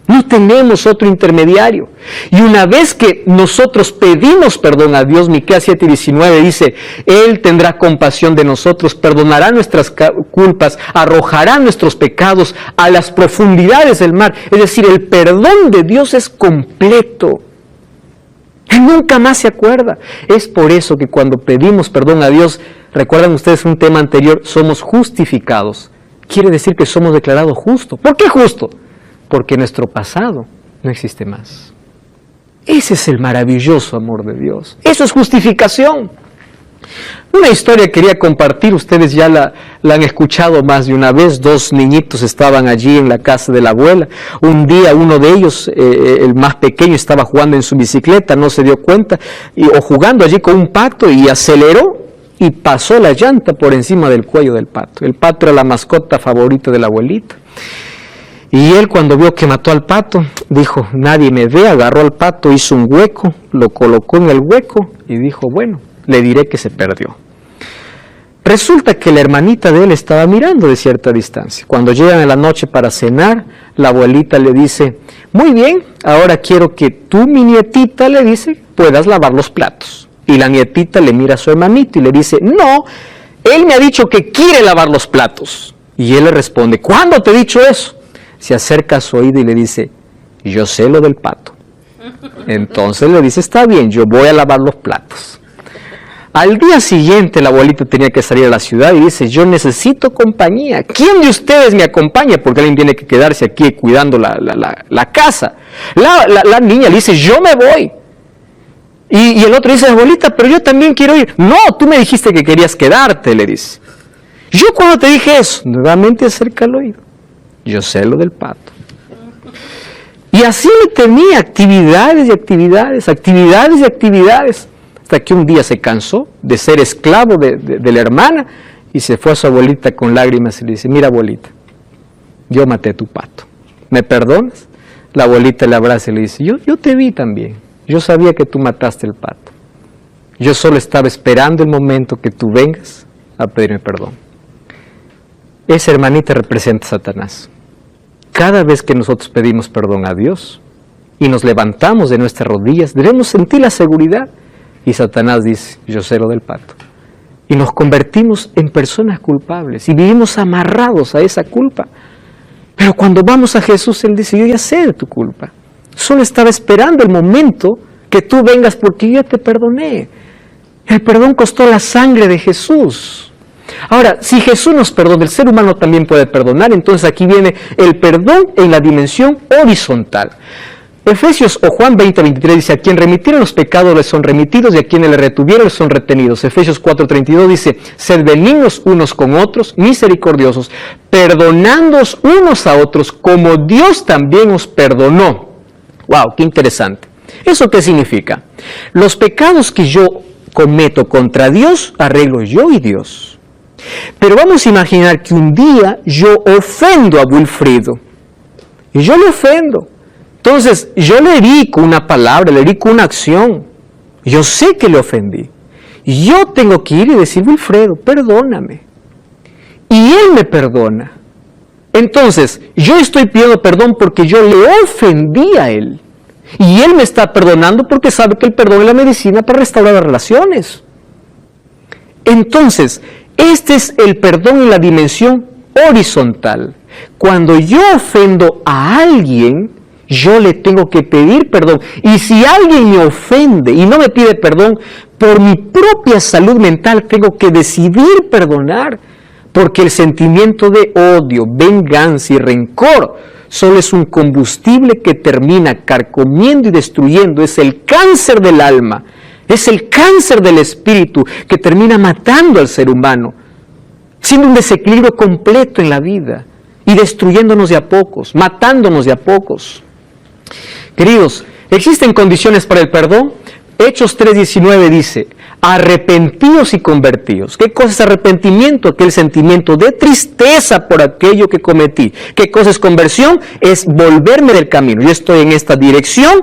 No tenemos otro intermediario. Y una vez que nosotros pedimos perdón a Dios, Miqueas 7:19 dice, Él tendrá compasión de nosotros, perdonará nuestras culpas, arrojará nuestros pecados a las profundidades del mar. Es decir, el perdón de Dios es completo. Él nunca más se acuerda. Es por eso que cuando pedimos perdón a Dios, recuerdan ustedes un tema anterior, somos justificados. Quiere decir que somos declarados justos. ¿Por qué justo? Porque nuestro pasado no existe más. Ese es el maravilloso amor de Dios. Eso es justificación. Una historia que quería compartir, ustedes ya la han escuchado más de una vez. 2 niñitos estaban allí en la casa de la abuela. Un día uno de ellos, el más pequeño, estaba jugando en su bicicleta, no se dio cuenta, o jugando allí con un pato y aceleró y pasó la llanta por encima del cuello del pato. El pato era la mascota favorita de la abuelita. Y él, cuando vio que mató al pato, dijo, nadie me ve, agarró al pato, hizo un hueco, lo colocó en el hueco y dijo, bueno, le diré que se perdió. Resulta que la hermanita de él estaba mirando de cierta distancia. Cuando llegan en la noche para cenar, la abuelita le dice, muy bien, ahora quiero que tú, mi nietita, le dice, puedas lavar los platos. Y la nietita le mira a su hermanito y le dice, no, él me ha dicho que quiere lavar los platos. Y él le responde, ¿cuándo te he dicho eso? Se acerca a su oído y le dice, yo sé lo del pato. Entonces le dice, está bien, yo voy a lavar los platos. Al día siguiente la abuelita tenía que salir a la ciudad y dice, yo necesito compañía. ¿Quién de ustedes me acompaña? Porque alguien tiene que quedarse aquí cuidando la casa. La niña le dice, yo me voy. Y el otro dice, abuelita, pero yo también quiero ir. No, tú me dijiste que querías quedarte, le dice. Yo cuando te dije eso, nuevamente acerca al oído. Yo sé lo del pato. Y así tenía actividades y actividades, actividades y actividades, hasta que un día se cansó de ser esclavo de la hermana y se fue a su abuelita con lágrimas y le dice, mira abuelita, yo maté tu pato, ¿me perdonas? La abuelita le abraza y le dice, yo te vi también, yo sabía que tú mataste el pato, yo solo estaba esperando el momento que tú vengas a pedirme perdón. Esa hermanita representa a Satanás. Cada vez que nosotros pedimos perdón a Dios y nos levantamos de nuestras rodillas, debemos sentir la seguridad. Y Satanás dice, yo sé lo del pato. Y nos convertimos en personas culpables y vivimos amarrados a esa culpa. Pero cuando vamos a Jesús, Él dice, yo ya sé de tu culpa. Solo estaba esperando el momento que tú vengas porque yo ya te perdoné. El perdón costó la sangre de Jesús. Ahora, si Jesús nos perdona, el ser humano también puede perdonar, entonces aquí viene el perdón en la dimensión horizontal. Efesios o Juan 20:23 dice, a quien remitieron los pecados les son remitidos y a quienes le retuvieron les son retenidos. Efesios 4:32 dice, sed benignos unos con otros, misericordiosos, perdonándoos unos a otros como Dios también os perdonó. ¡Wow! ¡Qué interesante! ¿Eso qué significa? Los pecados que yo cometo contra Dios, arreglo yo y Dios. Pero vamos a imaginar que un día yo ofendo a Wilfrido. Y yo le ofendo. Entonces, yo le herí con una palabra, le herí con una acción. Yo sé que le ofendí. Y yo tengo que ir y decir, Wilfredo, perdóname. Y él me perdona. Entonces, yo estoy pidiendo perdón porque yo le ofendí a él. Y él me está perdonando porque sabe que el perdón es la medicina para restaurar las relaciones. Entonces, este es el perdón en la dimensión horizontal. Cuando yo ofendo a alguien, yo le tengo que pedir perdón. Y si alguien me ofende y no me pide perdón, por mi propia salud mental tengo que decidir perdonar. Porque el sentimiento de odio, venganza y rencor solo es un combustible que termina carcomiendo y destruyendo. Es el cáncer del alma. Es el cáncer del espíritu que termina matando al ser humano, siendo un desequilibrio completo en la vida. y destruyéndonos de a pocos, matándonos de a pocos. Queridos, ¿existen condiciones para el perdón? Hechos 3:19 dice, arrepentíos y convertíos. ¿Qué cosa es arrepentimiento? Aquel sentimiento de tristeza por aquello que cometí. ¿Qué cosa es conversión? Es volverme del camino. Yo estoy en esta dirección,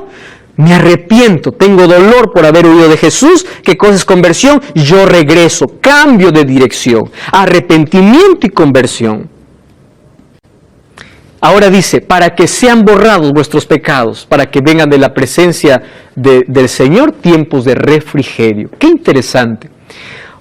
me arrepiento, tengo dolor por haber huido de Jesús. ¿Qué cosa es conversión? Yo regreso, cambio de dirección. Arrepentimiento y conversión. Ahora dice, para que sean borrados vuestros pecados, para que vengan de la presencia del Señor tiempos de refrigerio. Qué interesante.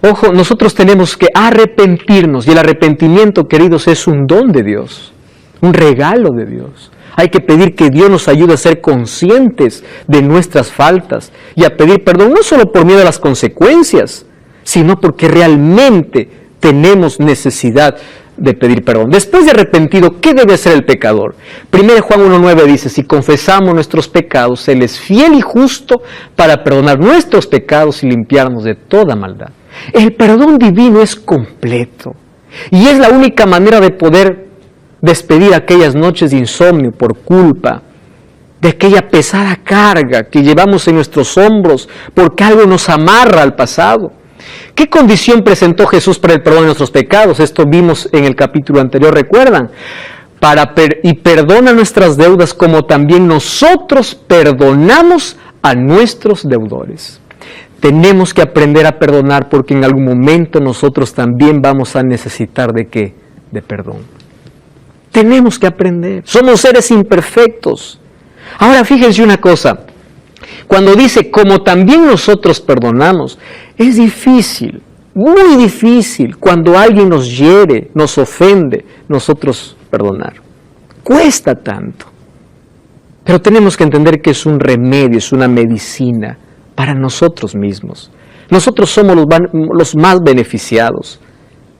Ojo, nosotros tenemos que arrepentirnos, y el arrepentimiento, queridos, es un don de Dios, un regalo de Dios. Hay que pedir que Dios nos ayude a ser conscientes de nuestras faltas y a pedir perdón, no solo por miedo a las consecuencias, sino porque realmente tenemos necesidad de pedir perdón. Después de arrepentido, ¿qué debe hacer el pecador? 1 Juan 1:9 dice, si confesamos nuestros pecados, Él es fiel y justo para perdonar nuestros pecados y limpiarnos de toda maldad. El perdón divino es completo y es la única manera de poder despedir aquellas noches de insomnio por culpa, de aquella pesada carga que llevamos en nuestros hombros porque algo nos amarra al pasado. ¿Qué condición presentó Jesús para el perdón de nuestros pecados? Esto vimos en el capítulo anterior, ¿recuerdan? Y perdona nuestras deudas como también nosotros perdonamos a nuestros deudores. Tenemos que aprender a perdonar porque en algún momento nosotros también vamos a necesitar ¿de qué? De perdón. Tenemos que aprender. Somos seres imperfectos. Ahora fíjense una cosa. Cuando dice, como también nosotros perdonamos, es difícil, muy difícil, cuando alguien nos hiere, nos ofende, nosotros perdonar. Cuesta tanto. Pero tenemos que entender que es un remedio, es una medicina para nosotros mismos. Nosotros somos los más beneficiados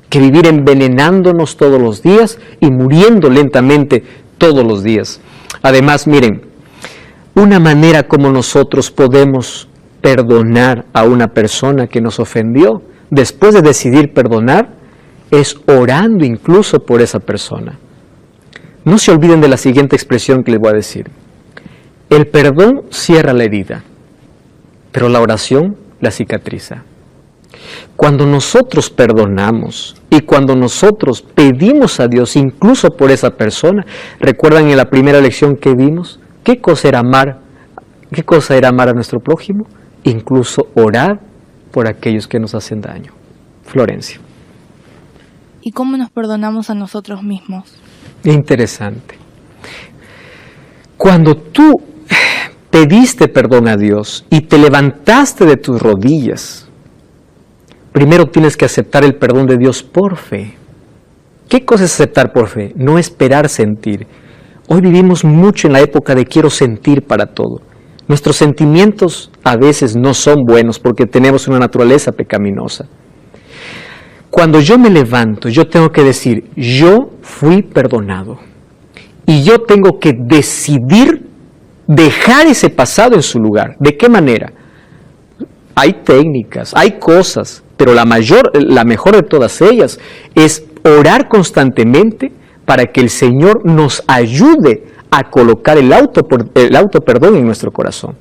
que vivir envenenándonos todos los días y muriendo lentamente todos los días. Además, miren, una manera como nosotros podemos perdonar a una persona que nos ofendió, después de decidir perdonar, es orando incluso por esa persona. No se olviden de la siguiente expresión que les voy a decir. El perdón cierra la herida, pero la oración la cicatriza. Cuando nosotros perdonamos y cuando nosotros pedimos a Dios incluso por esa persona, ¿recuerdan en la primera lección que vimos? ¿Qué cosa era amar? ¿Qué cosa era amar a nuestro prójimo? Incluso orar por aquellos que nos hacen daño. Florencia. ¿Y cómo nos perdonamos a nosotros mismos? Interesante. Cuando tú pediste perdón a Dios y te levantaste de tus rodillas, primero tienes que aceptar el perdón de Dios por fe. ¿Qué cosa es aceptar por fe? No esperar sentir. Hoy vivimos mucho en la época de quiero sentir para todo. Nuestros sentimientos a veces no son buenos porque tenemos una naturaleza pecaminosa. Cuando yo me levanto, yo tengo que decir, yo fui perdonado. Y yo tengo que decidir dejar ese pasado en su lugar. ¿De qué manera? Hay técnicas, hay cosas, pero la mejor de todas ellas es orar constantemente para que el Señor nos ayude a colocar el autoperdón en nuestro corazón.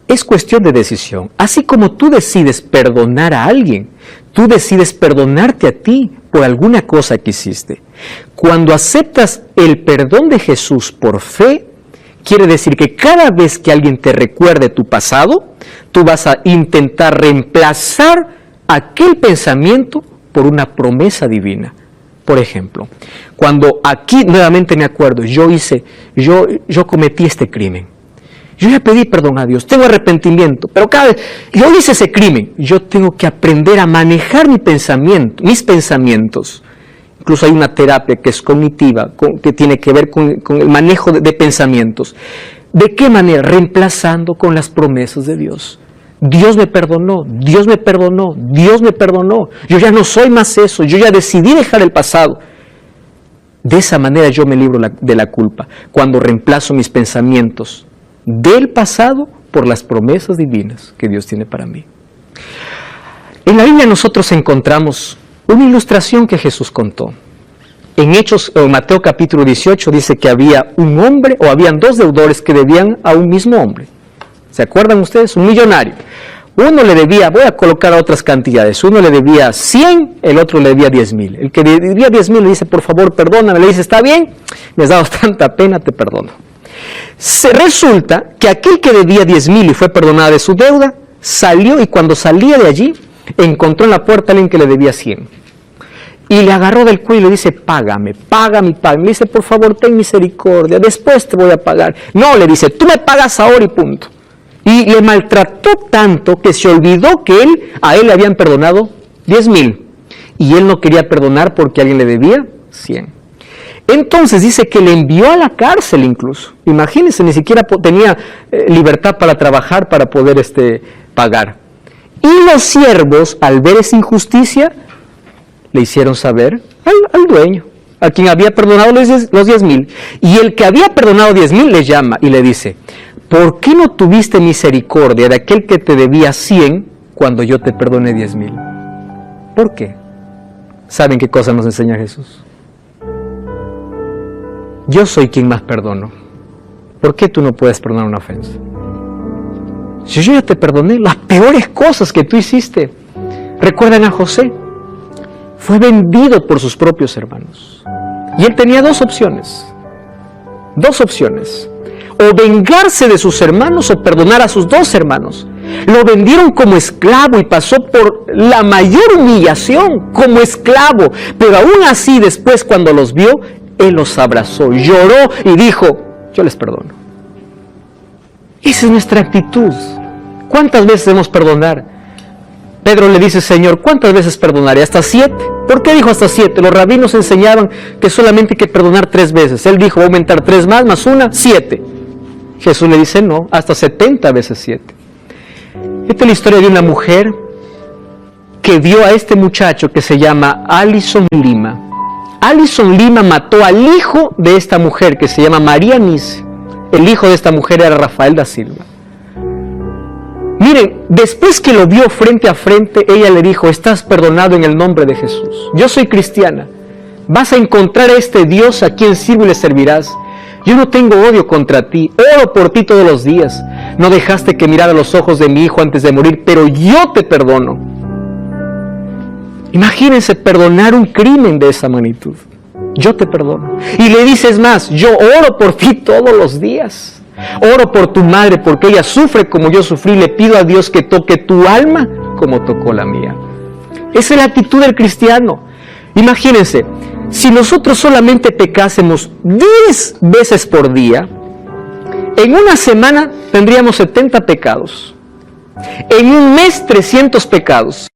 Es cuestión de decisión. Así como tú decides perdonar a alguien, tú decides perdonarte a ti por alguna cosa que hiciste. Cuando aceptas el perdón de Jesús por fe, quiere decir que cada vez que alguien te recuerde tu pasado, tú vas a intentar reemplazar aquel pensamiento por una promesa divina. Por ejemplo, cuando aquí nuevamente me acuerdo, yo cometí este crimen. Yo ya pedí perdón a Dios, tengo arrepentimiento, pero cada vez yo hice ese crimen, yo tengo que aprender a manejar mis pensamientos. Incluso hay una terapia que es cognitiva, que tiene que ver con el manejo de pensamientos. ¿De qué manera? Reemplazando con las promesas de Dios. Dios me perdonó, Dios me perdonó, Dios me perdonó. Yo ya no soy más eso, yo ya decidí dejar el pasado. De esa manera yo me libro de la culpa, cuando reemplazo mis pensamientos del pasado por las promesas divinas que Dios tiene para mí. En la Biblia nosotros encontramos una ilustración que Jesús contó. En Mateo capítulo 18 dice que había un hombre o habían dos deudores que debían a un mismo hombre. ¿Se acuerdan ustedes? Un millonario. Uno le debía, voy a colocar otras cantidades, uno le debía 100, el otro le debía 10,000. El que debía 10,000 le dice, por favor, perdóname. Le dice, está bien, me has dado tanta pena, te perdono. Resulta que aquel que debía 10,000 y fue perdonado de su deuda, salió y cuando salía de allí, encontró en la puerta a alguien que le debía 100. Y le agarró del cuello y le dice, págame. Le dice, por favor, ten misericordia, después te voy a pagar. No, le dice, tú me pagas ahora y punto. Y le maltrató tanto que se olvidó que a él le habían perdonado 10,000. Y él no quería perdonar porque alguien le debía 100. Entonces dice que le envió a la cárcel incluso. Imagínense, ni siquiera tenía libertad para trabajar para poder pagar. Y los siervos, al ver esa injusticia, le hicieron saber al dueño, a quien había perdonado los 10,000. Y el que había perdonado 10,000 le llama y le dice, ¿por qué no tuviste misericordia de aquel que te debía 100 cuando yo te perdoné 10,000? ¿Por qué? ¿Saben qué cosa nos enseña Jesús? Yo soy quien más perdono. ¿Por qué tú no puedes perdonar una ofensa? Si yo ya te perdoné las peores cosas que tú hiciste. ¿Recuerdan a José? Fue vendido por sus propios hermanos. Y él tenía dos opciones. O vengarse de sus hermanos o perdonar a sus dos hermanos. Lo vendieron como esclavo y pasó por la mayor humillación como esclavo. Pero aún así, después cuando los vio, él los abrazó, lloró y dijo, yo les perdono. Esa es nuestra actitud. ¿Cuántas veces debemos perdonar? Pedro le dice, Señor, ¿cuántas veces perdonaré? ¿Hasta 7? ¿Por qué dijo hasta 7? Los rabinos enseñaban que solamente hay que perdonar 3 veces. Él dijo, va a aumentar 3 más 1, 7. Jesús le dice, no, hasta 70 veces 7. Esta es la historia de una mujer que vio a este muchacho que se llama Alison Lima. Alison Lima mató al hijo de esta mujer que se llama María Nice. El hijo de esta mujer era Rafael da Silva. Miren, después que lo vio frente a frente, ella le dijo, estás perdonado en el nombre de Jesús. Yo soy cristiana. Vas a encontrar a este Dios a quien sirvo y le servirás. Yo no tengo odio contra ti. Oro por ti todos los días. No dejaste que mirara los ojos de mi hijo antes de morir, pero yo te perdono. Imagínense perdonar un crimen de esa magnitud. Yo te perdono. Y le dices más, yo oro por ti todos los días. Oro por tu madre porque ella sufre como yo sufrí. Le pido a Dios que toque tu alma como tocó la mía. Esa es la actitud del cristiano. Imagínense, si nosotros solamente pecásemos 10 veces por día, en una semana tendríamos 70 pecados. En un mes 300 pecados.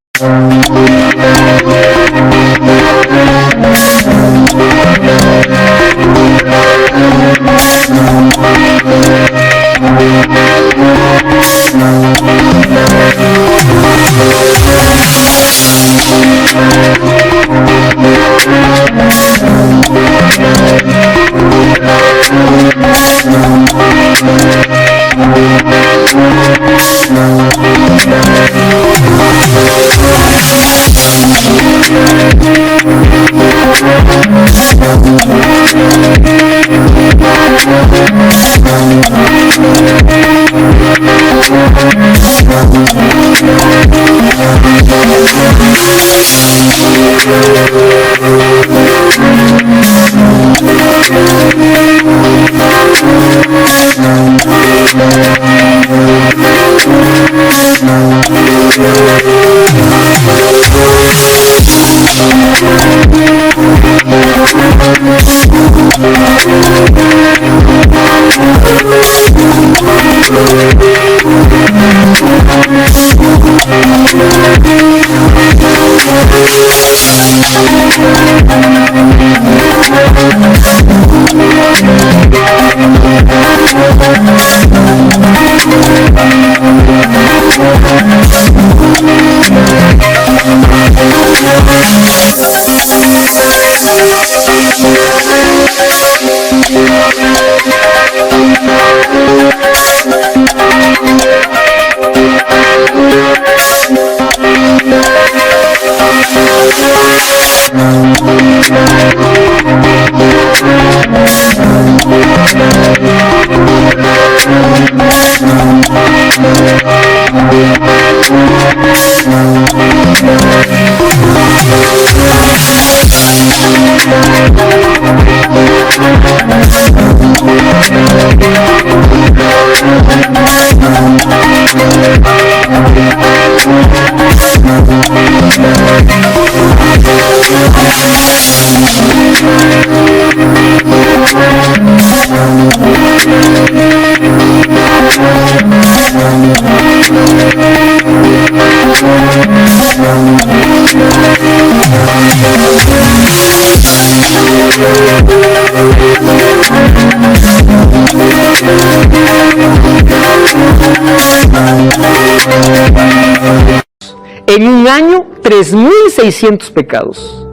En un año, 3.600 pecados.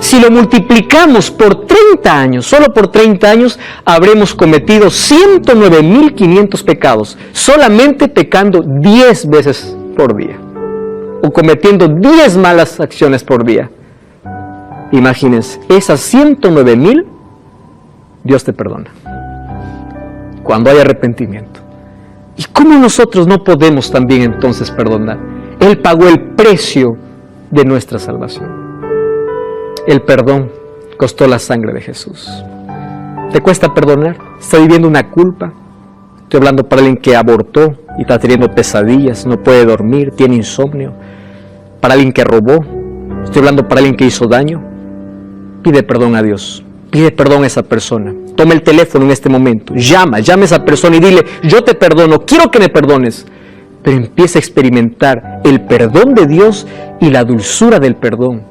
Si lo multiplicamos por 30 años, solo por 30 años, habremos cometido 109.500 pecados, solamente pecando 10 veces por día, o cometiendo 10 malas acciones por día. Imagínense, esas 109.000, Dios te perdona, cuando hay arrepentimiento. ¿Y cómo nosotros no podemos también entonces perdonar? Él pagó el precio de nuestra salvación. El perdón costó la sangre de Jesús. ¿Te cuesta perdonar? ¿Estás viviendo una culpa? Estoy hablando para alguien que abortó y está teniendo pesadillas, no puede dormir, tiene insomnio. Para alguien que robó. Estoy hablando para alguien que hizo daño. Pide perdón a Dios. Pide perdón a esa persona. Toma el teléfono en este momento. Llama a esa persona y dile: yo te perdono, quiero que me perdones. Pero empieza a experimentar el perdón de Dios y la dulzura del perdón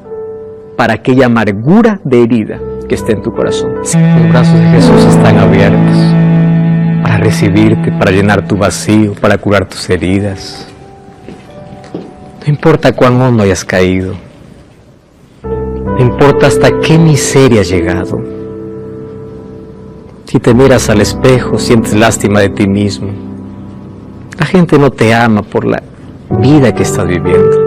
para aquella amargura de herida que está en tu corazón. Los brazos de Jesús están abiertos para recibirte, para llenar tu vacío, para curar tus heridas. No importa cuán hondo hayas caído, no importa hasta qué miseria has llegado. Si te miras al espejo, sientes lástima de ti mismo. La gente no te ama por la vida que estás viviendo.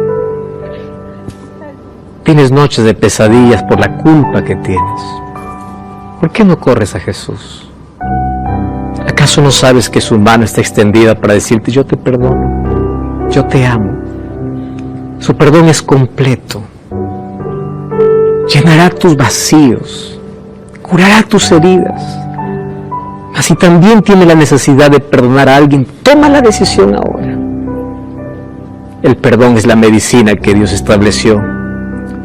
Tienes noches de pesadillas por la culpa que tienes. ¿Por qué no corres a Jesús? ¿Acaso no sabes que su mano está extendida para decirte: yo te perdono, yo te amo? Su perdón es completo. Llenará tus vacíos, curará tus heridas. Así también tiene la necesidad de perdonar a alguien. Toma la decisión ahora. El perdón es la medicina que Dios estableció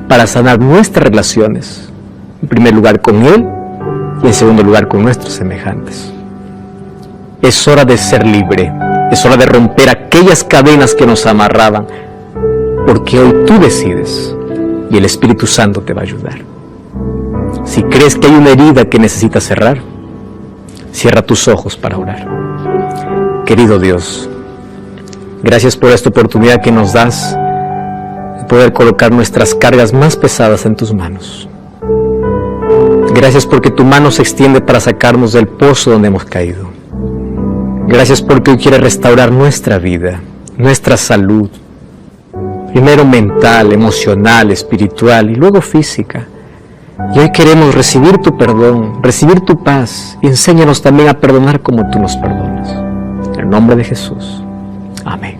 para sanar nuestras relaciones, en primer lugar con Él y en segundo lugar con nuestros semejantes. Es hora de ser libre, es hora de romper aquellas cadenas que nos amarraban, porque hoy tú decides y el Espíritu Santo te va a ayudar. Si crees que hay una herida que necesitas cerrar, cierra tus ojos para orar. Querido Dios, gracias por esta oportunidad que nos das de poder colocar nuestras cargas más pesadas en tus manos. Gracias porque tu mano se extiende para sacarnos del pozo donde hemos caído. Gracias porque hoy quieres restaurar nuestra vida, nuestra salud, primero mental, emocional, espiritual y luego física. Y hoy queremos recibir tu perdón, recibir tu paz, y enséñanos también a perdonar como tú nos perdonas. En el nombre de Jesús. Amén.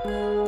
Música